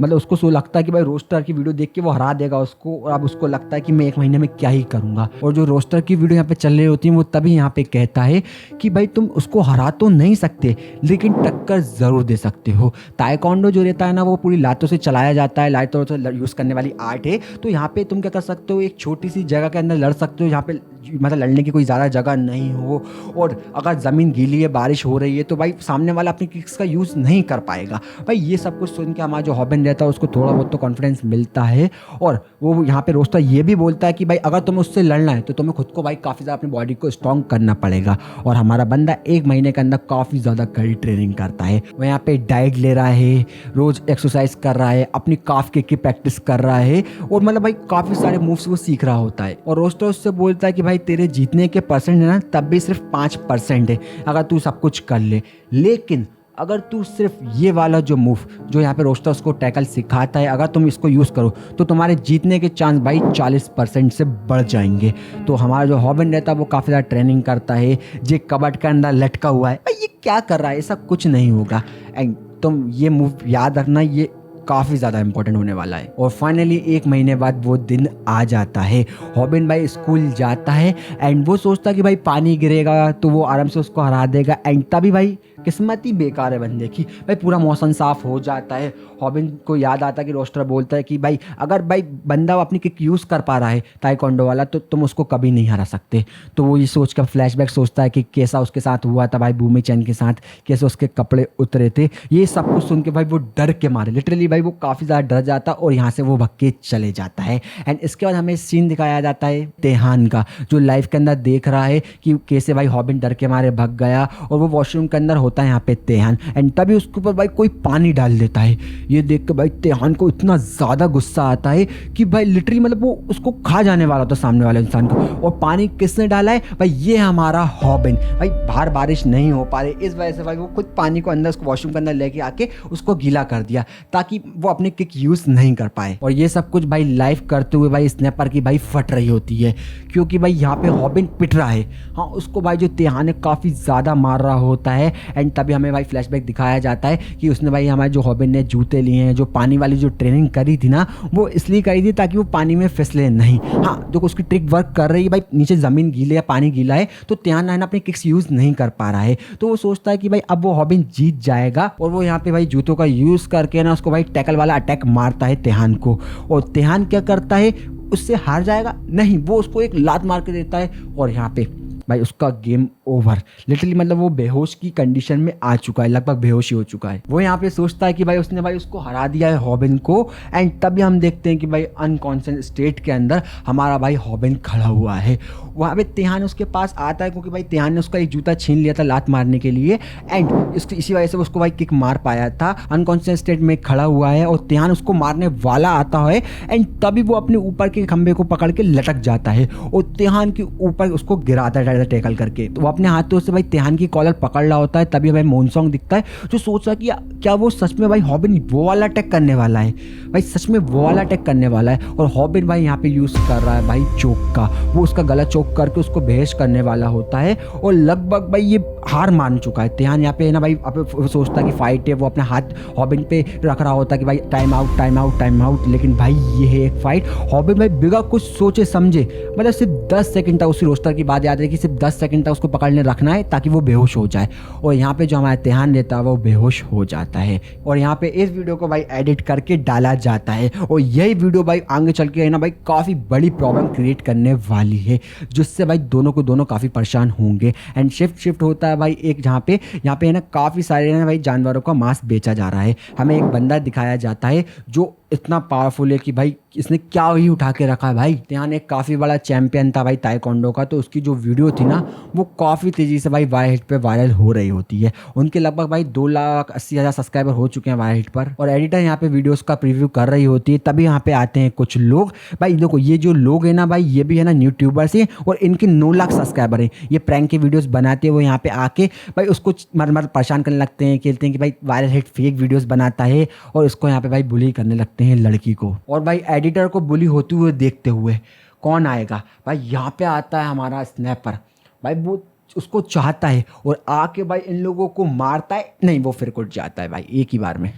मतलब उसको सो लगता है कि भाई रोस्टर की वीडियो देख के वो हरा देगा उसको। और अब उसको लगता है कि मैं 1 महीने में क्या ही करूँगा। और जो रोस्टर की वीडियो यहाँ पे चल रही होती है वो तभी यहाँ पे कहता है कि भाई तुम उसको हरा तो नहीं सकते लेकिन टक्कर ज़रूर दे सकते हो। ताइक्वांडो जो रहता है ना वो पूरी लातों से चलाया जाता है, लातों से यूज़ करने वाली आर्ट है। तो यहाँ पे तुम क्या कर सकते हो, एक छोटी सी जगह के अंदर लड़ सकते हो जहाँ पे मतलब लड़ने की कोई ज़्यादा जगह नहीं हो। और अगर ज़मीन गीली है, बारिश हो रही है तो भाई सामने वाला अपनी किक्स का यूज़ नहीं कर पाएगा। भाई ये सब कुछ सुन के हमारा जो हॉबिन रहता है उसको थोड़ा बहुत तो कॉन्फिडेंस मिलता है। और वो यहाँ पे रोस्टर ये भी बोलता है कि भाई अगर तुम्हें उससे लड़ना है तो तुम्हें खुद को भाई काफ़ी ज़्यादा अपनी बॉडी को स्ट्रॉन्ग करना पड़ेगा। और हमारा बंदा 1 महीने के अंदर काफ़ी ज़्यादा कड़ी ट्रेनिंग करता है। वो यहाँ पे डाइट ले रहा है, रोज़ एक्सरसाइज कर रहा है, अपनी काफ किक की प्रैक्टिस कर रहा है और मतलब भाई काफ़ी सारे मूव्स वो सीख रहा होता है। और रोस्टर उससे बोलता है कि भाई तेरे जीतने के परसेंट है ना तब भी सिर्फ 5% है अगर तू सब कुछ कर ले, लेकिन अगर तू सिर्फ ये वाला जो मूव जो यहाँ पे रोस्टर उसको टैकल सिखाता है अगर तुम इसको यूज़ करो तो तुम्हारे जीतने के चांस भाई 40% से बढ़ जाएंगे। तो हमारा जो हॉबिन रहता है वो काफ़ी ज़्यादा ट्रेनिंग करता है। जे कबड के अंदर लटका हुआ है, भाई ये क्या कर रहा है, ऐसा कुछ नहीं होगा। एंड तुम ये मूव याद रखना, ये काफ़ी ज़्यादा इंपॉर्टेंट होने वाला है। और फाइनली 1 महीने बाद वो दिन आ जाता है। हॉबिन भाई स्कूल जाता है एंड वो सोचता है कि भाई पानी गिरेगा तो वो आराम से उसको हरा देगा। एंड तभी भाई किस्मत ही बेकार है बंदे की, भाई पूरा मौसम साफ हो जाता है। हॉबिन को याद आता है कि रोस्टर बोलता है कि भाई अगर भाई बंदा अपनी किक यूज़ कर पा रहा है ताइक्वांडो वाला तो तुम उसको कभी नहीं हरा सकते। तो वो ये सोच कर फ्लैशबैक सोचता है कि कैसा उसके साथ हुआ था भाई बूमी चैन के साथ, कैसे उसके कपड़े उतरे थे। ये सब कुछ सुन के भाई वो डर के मारे लिटरली भाई वो काफ़ी ज़्यादा डर जाता है और यहाँ से वो भग के चले जाता है। एंड इसके बाद हमें सीन दिखाया जाता है तेहान का, जो लाइफ के अंदर देख रहा है कि कैसे भाई हॉबिन डर के मारे भग गया। और वो वॉशरूम के अंदर होता है यहाँ पे तेहान। एंड तभी उसके ऊपर भाई कोई पानी डाल देता है। ये देख के भाई तेहान को इतना ज़्यादा गुस्सा आता है कि भाई लिटरली मतलब वो उसको खा जाने वाला था सामने वाले इंसान को। और पानी किसने डाला है भाई, ये हमारा हॉबिन। भाई बाहर बारिश नहीं हो पा रही, इस वजह से भाई वो खुद पानी को अंदर उसको वॉशरूम के अंदर लेके आके उसको गीला कर दिया ताकि वो अपनी किक यूज़ नहीं कर पाए। और ये सब कुछ भाई लाइव करते हुए भाई स्नैपर की भाई फट रही होती है क्योंकि भाई यहाँ पे हॉबिन पिट रहा है। हाँ उसको भाई जो तेहान है काफ़ी ज़्यादा मार रहा होता है। एंड तभी हमें भाई फ्लैशबैक दिखाया जाता है कि उसने भाई हमारे जो हॉबिन ने जूते लिए हैं, जो पानी वाली जो ट्रेनिंग करी थी ना वो इसलिए करी थी ताकि वो पानी में फिसले नहीं। हाँ जो उसकी ट्रिक वर्क कर रही है, भाई नीचे ज़मीन गीले है पानी गीला है तो तेहान है ना अपनी किक्स यूज़ नहीं कर पा रहा है। तो वो सोचता है कि भाई अब वो हॉबिन जीत जाएगा और वो यहाँ पे भाई जूतों का यूज़ करके ना उसको भाई टैकल वाला अटैक मारता है तेहान को। और तेहान क्या करता है, उससे हार जाएगा नहीं, वो उसको एक लात मार के देता है और यहाँ पे भाई उसका गेम ओवर। लिटरली मतलब वो बेहोश की कंडीशन में आ चुका है, लगभग बेहोश ही हो चुका है। वो यहाँ पे सोचता है कि भाई उसने भाई उसको हरा दिया है हॉबिन को। एंड तभी हम देखते हैं कि भाई अनकॉन्शियस स्टेट के अंदर हमारा भाई हॉबिन खड़ा हुआ है। वहाँ पे तेहान उसके पास आता है क्योंकि भाई तेहान ने उसका एक जूता छीन लिया था लात मारने के लिए। एंड इसी वजह से उसको भाई किक मार पाया था। अनकॉन्शियस स्टेट में खड़ा हुआ है और तेहान उसको मारने वाला आता है। एंड तभी वो अपने ऊपर के खंबे को पकड़ के लटक जाता है और तेहान के ऊपर उसको गिराता है टैकल करके। तो वो अपने हाथों से भाई तेहान की कॉलर पकड़ रहा होता है। तभी भाई मोनसोंग दिखता है जो सोच रहा है कि क्या वो सच में भाई हॉबिन वो वाला अटैक करने वाला है, भाई सच में वो वाला अटैक करने वाला है। और हॉबिन भाई यहाँ पे यूज़ कर रहा है भाई चोक का, वो उसका गला चोक करके उसको बेहोश करने वाला होता है। और लगभग भाई ये हार मान चुका है। तिहान यहाँ पे है ना भाई अब सोचता कि फाइट है, वो अपना हाथ हॉबिन पे रख रहा होता कि भाई time out time out time out, लेकिन भाई ये है एक फाइट। हॉबिन भाई बिना कुछ सोचे समझे मतलब सिर्फ 10 सेकंड तक उसी रोस्टर की बात याद है कि सिर्फ 10 सेकंड तक उसको पकड़ने रखना है ताकि वो बेहोश हो जाए, और यहाँ पे जो हमारा तिहान रहता है वो बेहोश हो जाता है। और यहाँ पे इस वीडियो को भाई एडिट करके डाला जाता है, और यही वीडियो भाई आगे चल के है ना भाई काफ़ी बड़ी प्रॉब्लम क्रिएट करने वाली है, जिससे भाई दोनों को दोनों काफ़ी परेशान होंगे। एंड शिफ्ट होता है भाई एक जहाँ पे है ना काफ़ी सारे ना भाई जानवरों का मांस बेचा जा रहा है। हमें एक बंदा दिखाया जाता है जो इतना पावरफुल है कि भाई इसने क्या ही उठा के रखा है भाई। तिहान एक काफ़ी बड़ा चैंपियन था भाई ताइक्वांडो का, तो उसकी जो वीडियो थी ना वो काफ़ी तेज़ी से भाई वायरल पे वायरल हो रही होती है। उनके लगभग भाई 2,80,000 सब्सक्राइबर हो चुके हैं वायरल पर, और एडिटर यहाँ पे वीडियोस का प्रीव्यू कर रही होती है। तभी यहाँ पे आते हैं कुछ लोग। भाई देखो ये जो लोग हैं ना भाई ये भी है ना यूट्यूबर्स हैं, और इनके 9 लाख सब्सक्राइबर हैं। ये प्रैंक के वीडियोस बनाते हैं, वो यहाँ पे आके भाई उसको मर परेशान करने लगते हैं, कहते हैं कि भाई वायरल हिट फेक वीडियोस बनाता है, और इसको यहाँ पे भाई बुली करने लगते हैं लड़की को। और भाई एडिटर को बुली होते हुए देखते हुए कौन आएगा भाई, यहाँ पे आता है हमारा स्नैपर। भाई वो उसको चाहता है और आके भाई इन लोगों को मारता है, नहीं वो फिर कुछ जाता है भाई एक ही बार में।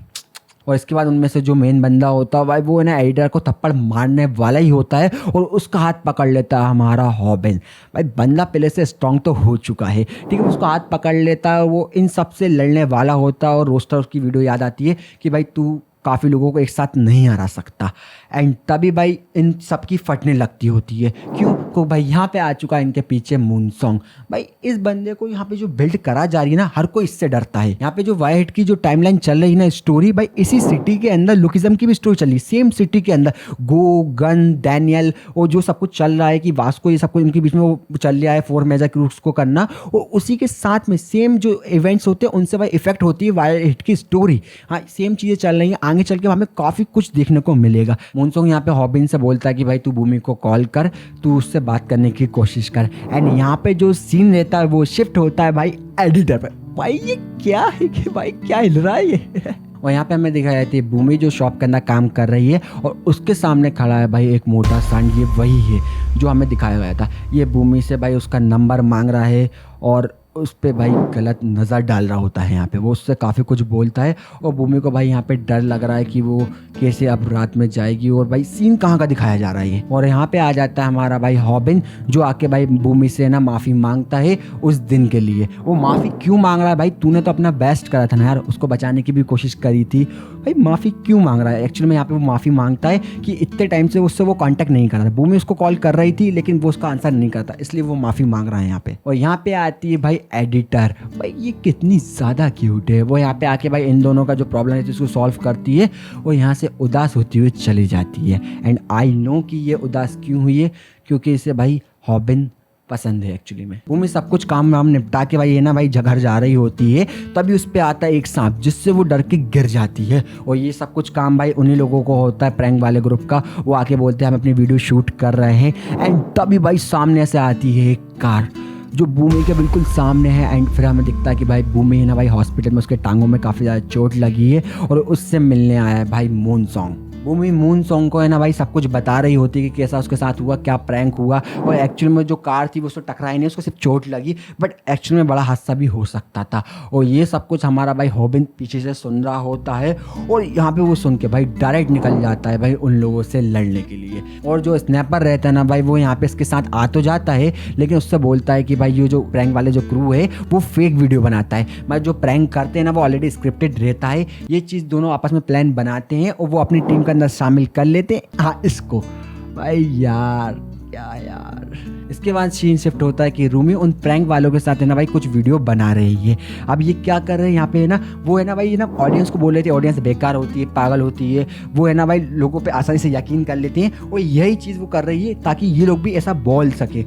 और इसके बाद उनमें से जो मेन बंदा होता है भाई वो है ना एडिटर को थप्पड़ मारने वाला ही होता है, और उसका हाथ पकड़ लेता है हमारा हॉबिन। भाई बंदा पहले से स्ट्रांग तो हो चुका है, ठीक है, उसका हाथ पकड़ लेता है, वो इन सब से लड़ने वाला होता है। और रोस्टर उसकी वीडियो याद आती है कि भाई तू काफ़ी लोगों को एक साथ नहीं हरा सकता। एंड तभी भाई इन सब की फटने लगती होती है। क्यों? तो भाई यहाँ पे आ चुका है इनके पीछे मूनसोंग। भाई इस बंदे को यहाँ पे जो बिल्ड करा जा रही है ना, हर कोई इससे डरता है। यहाँ पे जो वाइट की जो टाइमलाइन चल रही है ना स्टोरी, भाई इसी सिटी के अंदर लुकिज्म की भी स्टोरी चल रही है, सेम सिटी के अंदर। गो, गन, डैनियल और जो सब कुछ चल रहा है कि वास्को, ये सब कुछ इनके बीच में वो चल रहा है 4 मेजर क्रूज को करना, और उसी के साथ में सेम जो इवेंट्स होते हैं उनसे भाई इफेक्ट होती है वाइट की स्टोरी। हाँ सेम चीज़ें चल रही हैं, आगे चल के हमें काफ़ी कुछ देखने को मिलेगा। मूनसोंग यहाँ पे हॉबिन से बोलता है कि भाई तू भूमि को कॉल कर, तू उससे बात करने की कोशिश कर। एंड यहाँ पे जो सीन रहता है वो शिफ्ट होता है भाई एडिटर पे। भाई ये क्या है कि भाई क्या हिल रहा है ये और यहाँ पे हमें दिखाई जाती है भूमि जो शॉप के अंदर काम कर रही है, और उसके सामने खड़ा है भाई एक मोटा सांड। ये वही है जो हमें दिखाया गया था। ये भूमि से भाई उसका नंबर मांग रहा है, और उस पर भाई गलत नज़र डाल रहा होता है। यहाँ पे वो उससे काफ़ी कुछ बोलता है, और भूमि को भाई यहाँ पे डर लग रहा है कि वो कैसे अब रात में जाएगी, और भाई सीन कहाँ का दिखाया जा रहा है। और यहाँ पे आ जाता है हमारा भाई हॉबिन, जो आके भाई भूमि से ना माफ़ी मांगता है उस दिन के लिए। वो माफ़ी क्यों मांग रहा है भाई? तूने तो अपना बेस्ट करा था ना यार, उसको बचाने की भी कोशिश करी थी, भाई माफ़ी क्यों मांग रहा है? एक्चुअली में यहाँ पे वो माफ़ी मांगता है कि इतने टाइम से उससे वो कॉन्टैक्ट नहीं कर रहा था। भूमि उसको कॉल कर रही थी लेकिन वो उसका आंसर नहीं करता, इसलिए वो माफ़ी मांग रहा है यहाँ पे। और यहाँ पे आती है भाई एडिटर। भाई ये कितनी ज़्यादा क्यूट है। वो यहाँ पे आके भाई इन दोनों का जो प्रॉब्लम है उसको सॉल्व करती है, और यहाँ से उदास होती हुई चली जाती है। एंड आई नो कि ये उदास क्यों हुई है, क्योंकि इसे भाई हॉबिन पसंद है एक्चुअली में। भूमि सब कुछ काम वाम निपटा के भाई है ना भाई घर जा रही होती है, तभी उस पर आता है एक सांप, जिससे वो डर के गिर जाती है। और ये सब कुछ काम भाई उन्हीं लोगों को होता है, प्रैंक वाले ग्रुप का। वो आके बोलते हैं हम अपनी वीडियो शूट कर रहे हैं। एंड तभी भाई सामने से आती है एक कार जो भूमि के बिल्कुल सामने है। एंड फिर हमें दिखता है कि भाई भूमि है ना भाई हॉस्पिटल में, उसके टांगों में काफ़ी ज़्यादा चोट लगी है, और उससे मिलने आया है भाई मूनसोंग। भूमि मूनसोंग को है ना भाई सब कुछ बता रही होती है कि कैसा उसके साथ हुआ, क्या प्रैंक हुआ। और एक्चुअल में जो कार थी वो उसको टकराई नहीं, उसको सिर्फ चोट लगी, बट एक्चुअल में बड़ा हादसा भी हो सकता था। और ये सब कुछ हमारा भाई हॉबिन पीछे से सुन रहा होता है, और यहाँ पे वो सुन के भाई डायरेक्ट निकल जाता है भाई उन लोगों से लड़ने के लिए। और जो स्नैपर रहता है ना भाई वो यहाँ पे इसके साथ आ तो जाता है, लेकिन उससे बोलता है कि भाई ये जो प्रैंक वाले जो क्रू है वो फेक वीडियो बनाता है। भाई जो प्रैंक करते हैं ना वो ऑलरेडी स्क्रिप्टेड रहता है। ये चीज़ दोनों आपस में प्लान बनाते हैं, और वो अपनी टीम के अंदर शामिल कर लेते हैं। हाँ इसको भाई यार क्या यार। इसके बाद सीन शिफ्ट होता है कि रूमी उन प्रैंक वालों के साथ है ना भाई कुछ वीडियो बना रही है। अब ये क्या कर रहे हैं यहाँ पे है ना, वो है ना भाई ना ऑडियंस को बोल रहे थे ऑडियंस बेकार होती है, पागल होती है। वो है ना भाई लोगों पे आसानी से यकीन कर लेते हैं, और यही चीज़ वो कर रही है ताकि ये लोग भी ऐसा बोल सके।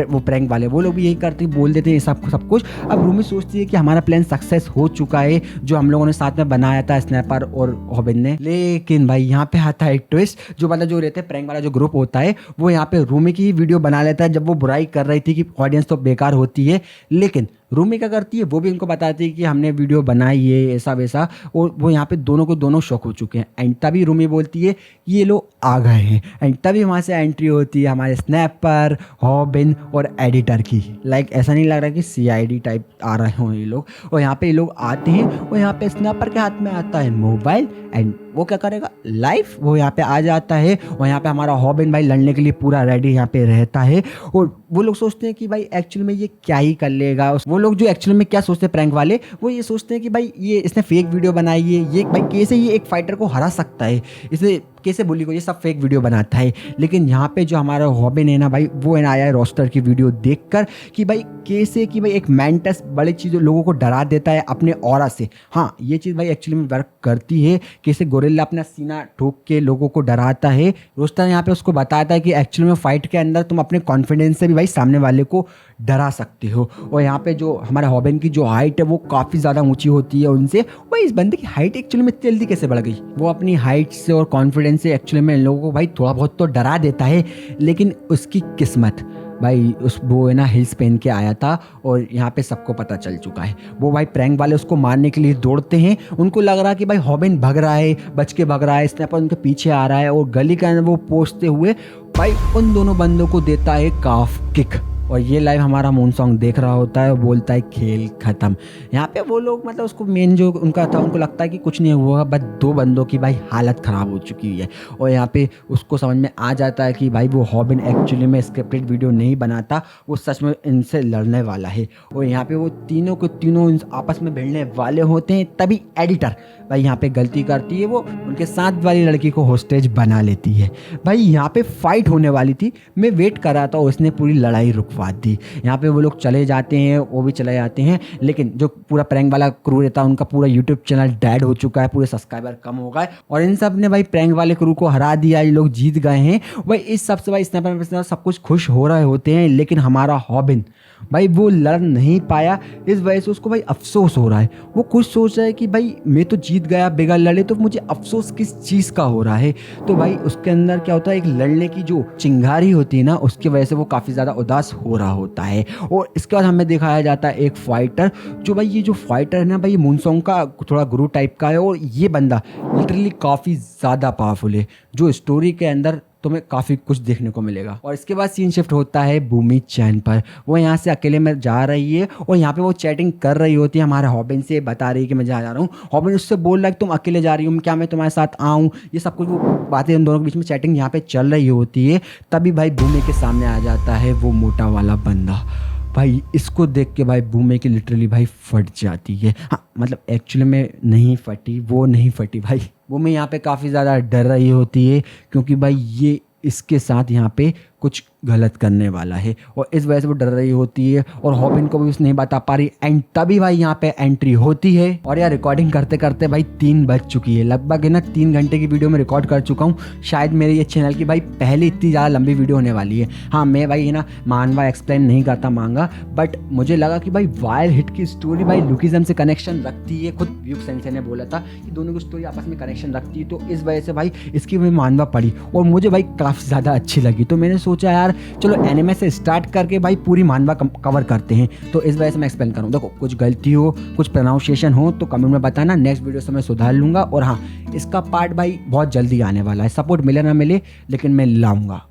वो प्रैंक वाले वो लोग भी यही करते बोल देते हैं सब कुछ। अब रूमी सोचती है कि हमारा प्लान सक्सेस हो चुका है जो हम लोगों ने साथ में बनाया था स्नैपर और हॉबिन ने। लेकिन भाई यहाँ पे आता है एक ट्विस्ट, जो वाला जो रहते हैं प्रैंक वाला जो ग्रुप होता है वो यहाँ पे रूमी की वीडियो बना लेता है, जब वो बुराई कर रही थी कि ऑडियंस तो बेकार होती है। लेकिन रूमी क्या करती है, वो भी उनको बताती है कि हमने वीडियो बनाई है ऐसा वैसा, और वो यहाँ पे दोनों को दोनों शौक हो चुके हैं। एंड तभी रूमी बोलती है ये लोग आ गए हैं। एंड तभी वहाँ से एंट्री होती है हमारे स्नैपर, हॉबिन और एडिटर की। लाइक ऐसा नहीं लग रहा कि CID टाइप आ रहे हों ये लोग। और यहाँ पे ये लोग आते हैं और यहाँ पे स्नैपर के हाथ में आता है मोबाइल। एंड वो क्या करेगा, लाइफ वो यहाँ पे आ जाता है। और यहाँ पे हमारा हॉबिन भाई लड़ने के लिए पूरा रेडी यहाँ पे रहता है। और वो लोग सोचते हैं कि भाई एक्चुअली में ये क्या ही कर लेगा। वो लोग जो एक्चुअली में क्या सोचते हैं प्रैंक वाले, वो ये सोचते हैं कि भाई ये इसने फेक वीडियो बनाई है, ये भाई कैसे ये एक फाइटर को हरा सकता है, इसे कैसे बोली को, ये सब फेक वीडियो बनाता है। लेकिन यहाँ पे जो हमारा हॉबिन है ना भाई, वो है ना आया है रोस्टर की वीडियो देखकर कि भाई कैसे कि भाई एक मेंटस बड़ी चीज़ों लोगों को डरा देता है अपने ऑरा से। हाँ, ये चीज़ भाई एक्चुअली में वर्क करती है। कैसे गोरिल्ला अपना सीना ठोक के लोगों को डराता है। रोस्टर यहाँ पे उसको बताता है कि एक्चुअली में फाइट के अंदर तुम अपने कॉन्फिडेंस से भी भाई सामने वाले को डरा सकते हो। और यहाँ पे जो हमारे हॉबिन की जो हाइट है वो काफ़ी ज़्यादा ऊंची होती है उनसे। भाई इस बंदे की हाइट एक्चुअली में इतनी जल्दी कैसे बढ़ गई? वो अपनी हाइट से और कॉन्फिडेंस से एक्चुअली में इन लोगों को भाई थोड़ा बहुत तो डरा देता है। लेकिन उसकी किस्मत भाई, वो है ना हिल्स पहन के आया था और यहाँ पे सबको पता चल चुका है। वो भाई प्रैंक वाले उसको मारने के लिए दौड़ते हैं। उनको लग रहा है कि भाई हॉबिन भग रहा है, बच के भग रहा है, स्नैपर उनके पीछे आ रहा है। और गली के अंदर वो पहुंचते हुए भाई उन दोनों बंदों को देता है काफ किक। और ये लाइव हमारा मून सॉन्ग देख रहा होता है और बोलता है खेल खत्म। यहाँ पे वो लोग मतलब उसको मेन जो उनका था, उनको लगता है कि कुछ नहीं हुआ, बस दो बंदों की भाई हालत ख़राब हो चुकी है। और यहाँ पे उसको समझ में आ जाता है कि भाई वो हॉबिन एक्चुअली में स्क्रिप्टेड वीडियो नहीं बनाता, वो सच में इनसे लड़ने वाला है। और यहाँ पे वो तीनों के तीनों आपस में भिड़ने वाले होते हैं। तभी एडिटर भाई यहाँ पे गलती करती है, वो उनके साथ वाली लड़की को होस्टेज बना लेती है। भाई यहाँ पे फाइट होने वाली थी, मैं वेट कर रहा था, उसने पूरी लड़ाई रुकवा दी। यहाँ पे वो लोग चले जाते हैं, वो भी चले जाते हैं। लेकिन जो पूरा प्रैंक वाला क्रू रहता है, उनका पूरा यूट्यूब चैनल डेड हो चुका है, पूरे सब्सक्राइबर कम हो गए और इन सब ने भाई प्रैंक वाले क्रू को हरा दिया, ये लोग जीत गए हैं। भाई इस सब से भाई स्नैपर सब कुछ खुश हो रहे होते हैं। लेकिन हमारा हॉबिन भाई वो लड़ नहीं पाया, इस वजह से उसको भाई अफसोस हो रहा है। वो खुद सोच रहा है कि भाई मैं तो जीत गया बगैर लड़े, तो मुझे अफसोस किस चीज़ का हो रहा है। तो भाई उसके अंदर क्या होता है, एक लड़ने की जो चिंगारी होती है ना, उसकी वजह से वो काफ़ी ज़्यादा उदास हो रहा होता है। और इसके बाद हमें दिखाया जाता है एक फाइटर, जो भाई ये जो फाइटर है ना भाई, ये मूनसॉन्ग का थोड़ा गुरु टाइप का है। और ये बंदा लिटरली काफ़ी ज़्यादा पावरफुल है, जो स्टोरी के अंदर तुम्हें काफ़ी कुछ देखने को मिलेगा। और इसके बाद सीन शिफ्ट होता है भूमि चैन पर। वो यहाँ से अकेले में जा रही है और यहाँ पे वो चैटिंग कर रही होती है हमारे हॉबिन से, बता रही है कि मैं जा रहा हूँ। हॉबिन उससे बोल रहा है कि तुम अकेले जा रही हो, क्या मैं तुम्हारे साथ आऊँ, ये सब कुछ वो बातें उन दोनों के बीच में चैटिंग यहाँ पे चल रही होती है। तभी भाई भूमि के सामने आ जाता है वो मोटा वाला बंदा। भाई इसको देख के भाई भूमि की लिटरली भाई फट जाती है। हाँ मतलब एक्चुअली में नहीं फटी, वो नहीं फटी भाई। भूमि यहाँ पे काफ़ी ज़्यादा डर रही होती है, क्योंकि भाई ये इसके साथ यहाँ पे कुछ गलत करने वाला है और इस वजह से वो डर रही होती है। और हॉबिन को भी उसने नहीं बता पा रही। एंड तभी भाई यहाँ पे एंट्री होती है। और यार रिकॉर्डिंग करते करते भाई 3 बज चुकी है, लगभग है ना 3 घंटे की वीडियो में रिकॉर्ड कर चुका हूँ। शायद मेरे ये चैनल की भाई पहले इतनी ज़्यादा लंबी वीडियो होने वाली है। हाँ मैं भाई है ना मानवा एक्सप्लेन नहीं करता मांगा, बट मुझे लगा कि भाई वायर हिट की स्टोरी भाई लुकिज्म से कनेक्शन रखती है। खुद व्यूक सेंसर ने बोला था कि दोनों की स्टोरी आपस में कनेक्शन रखती है, तो इस वजह से भाई इसकी मैं मानवा पड़ी और मुझे भाई काफ़ी ज़्यादा अच्छी लगी। तो मैंने सोचा यार चलो एनिमे से स्टार्ट करके भाई पूरी मानवा कवर करते हैं। तो इस वजह से मैं एक्सप्लेन करूँ। देखो कुछ गलती हो, कुछ प्रोनाउंसिएशन हो तो कमेंट में बताना, नेक्स्ट वीडियो से मैं सुधार लूँगा। और हाँ इसका पार्ट भाई बहुत जल्दी आने वाला है, सपोर्ट मिले ना मिले लेकिन मैं लाऊंगा।